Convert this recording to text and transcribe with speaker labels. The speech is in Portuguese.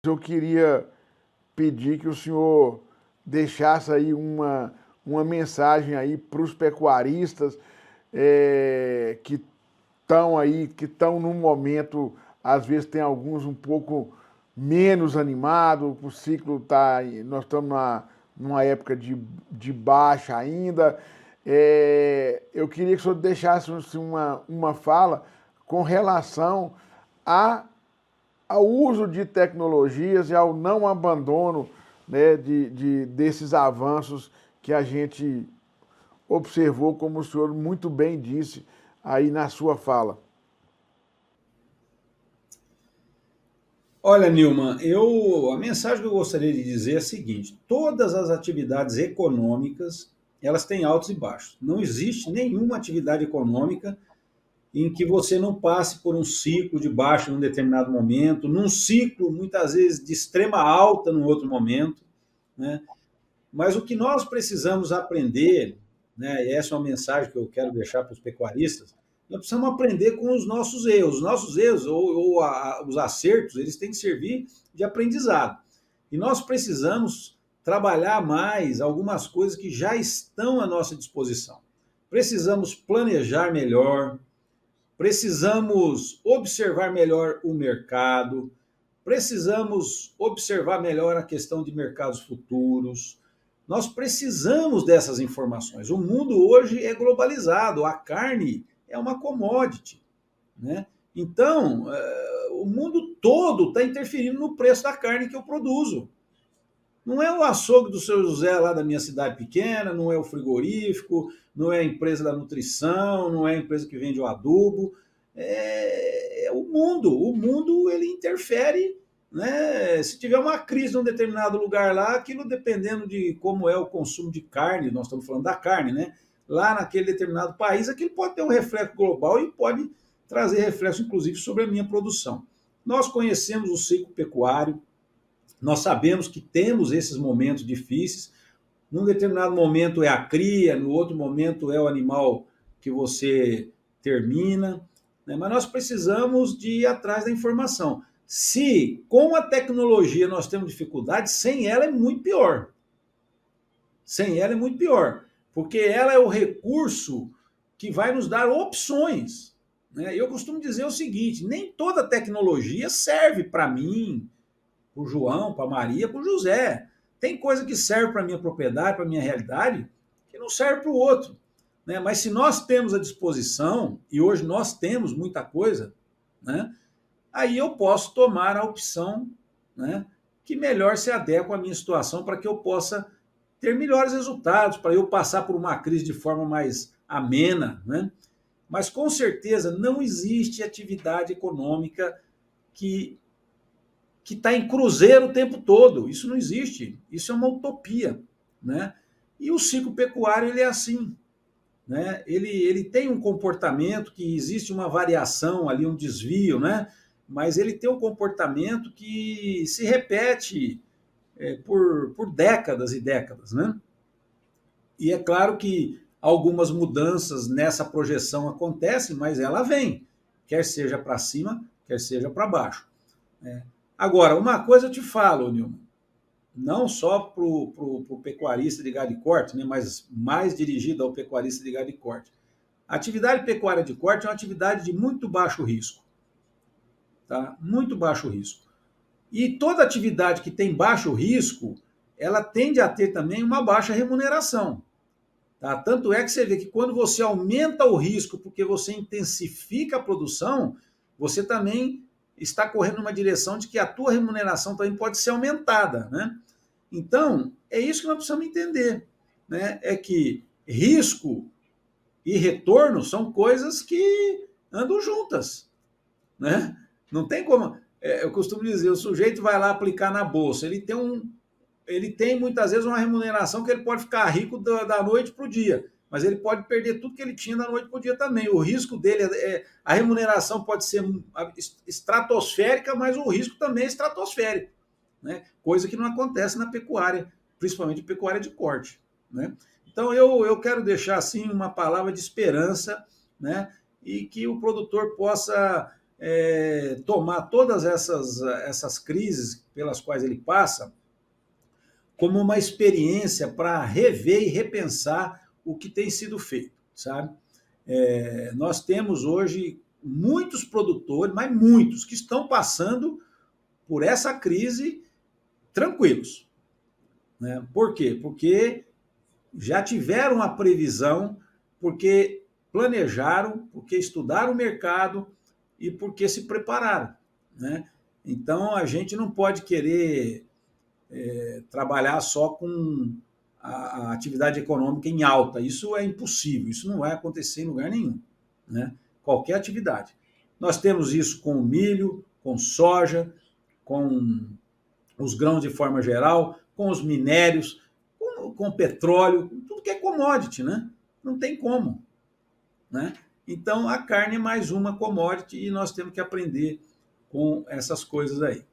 Speaker 1: eu queria pedir que o senhor deixasse aí uma mensagem aí para os pecuaristas que estão aí, que estão num momento, às vezes tem alguns um pouco menos animados, o ciclo está, nós estamos numa época de baixa ainda. Eu queria que o senhor deixasse assim, uma fala com relação a ao uso de tecnologias e ao não abandono, né, desses avanços que a gente observou, como o senhor muito bem disse aí na sua fala.
Speaker 2: Olha, Nilman, a mensagem que eu gostaria de dizer é a seguinte: todas as atividades econômicas, elas têm altos e baixos. Não existe nenhuma atividade econômica em que você não passe por um ciclo de baixo em um determinado momento, num ciclo muitas vezes de extrema alta num outro momento, né? Mas o que nós precisamos aprender, né, e essa é uma mensagem que eu quero deixar para os pecuaristas, nós precisamos aprender com os nossos erros. Os nossos erros ou os acertos, eles têm que servir de aprendizado. E nós precisamos trabalhar mais algumas coisas que já estão à nossa disposição. Precisamos planejar melhor, precisamos observar melhor o mercado, precisamos observar melhor a questão de mercados futuros. Nós precisamos dessas informações. O mundo hoje é globalizado, a carne é uma commodity, né? Então, o mundo todo está interferindo no preço da carne que eu produzo. Não é o açougue do seu José lá da minha cidade pequena, não é o frigorífico, não é a empresa da nutrição, não é a empresa que vende o adubo. É o mundo. O mundo ele interfere, né? Se tiver uma crise em um determinado lugar lá, aquilo dependendo de como é o consumo de carne, nós estamos falando da carne, né? Lá naquele determinado país, aquilo pode ter um reflexo global e pode trazer reflexo, inclusive, sobre a minha produção. Nós conhecemos o ciclo pecuário, nós sabemos que temos esses momentos difíceis. Num determinado momento é a cria, no outro momento é o animal que você termina, né? Mas nós precisamos de ir atrás da informação. Se com a tecnologia nós temos dificuldade, sem ela é muito pior. Sem ela é muito pior, porque ela é o recurso que vai nos dar opções, né? Eu costumo dizer o seguinte: nem toda tecnologia serve para mim, para o João, para a Maria, para o José. Tem coisa que serve para a minha propriedade, para a minha realidade, que não serve para o outro, né? Mas se nós temos a disposição, e hoje nós temos muita coisa, né? Aí eu posso tomar a opção, né, que melhor se adequa à minha situação para que eu possa ter melhores resultados, para eu passar por uma crise de forma mais amena, né? Mas com certeza não existe atividade econômica que está em cruzeiro o tempo todo. Isso não existe. Isso é uma utopia, né? E o ciclo pecuário ele é assim, né? Ele tem um comportamento que existe uma variação ali, um desvio, né? Mas ele tem um comportamento que se repete por décadas e décadas, né? E é claro que algumas mudanças nessa projeção acontecem, mas ela vem, quer seja para cima, quer seja para baixo, né? Agora, uma coisa eu te falo, Nilman, não só para o pecuarista de gado de corte, né, mas mais dirigido ao pecuarista de gado de corte. A atividade pecuária de corte é uma atividade de muito baixo risco, tá? Muito baixo risco. E toda atividade que tem baixo risco, ela tende a ter também uma baixa remuneração. Tá? Tanto é que você vê que quando você aumenta o risco porque você intensifica a produção, você também está correndo numa direção de que a tua remuneração também pode ser aumentada, né? Então, é isso que nós precisamos entender, né? É que risco e retorno são coisas que andam juntas, né? Não tem como. Eu costumo dizer, o sujeito vai lá aplicar na bolsa, ele tem muitas vezes uma remuneração que ele pode ficar rico da noite para o dia, mas ele pode perder tudo que ele tinha da noite para o dia também. O risco dele a remuneração pode ser estratosférica, mas o risco também é estratosférico, né? Coisa que não acontece na pecuária, principalmente pecuária de corte, né? Então eu quero deixar assim uma palavra de esperança, né? E que o produtor possa tomar todas essas crises pelas quais ele passa como uma experiência para rever e repensar o que tem sido feito, sabe? Nós temos hoje muitos produtores, mas muitos, que estão passando por essa crise tranquilos, né? Por quê? Porque já tiveram a previsão, porque planejaram, porque estudaram o mercado e porque se prepararam, né? Então, a gente não pode querer trabalhar só com a atividade econômica em alta. Isso é impossível, isso não vai acontecer em lugar nenhum, né? Qualquer atividade. Nós temos isso com o milho, com soja, com os grãos de forma geral, com os minérios, com petróleo, tudo que é commodity, né? Não tem como, né? Então, a carne é mais uma commodity e nós temos que aprender com essas coisas aí.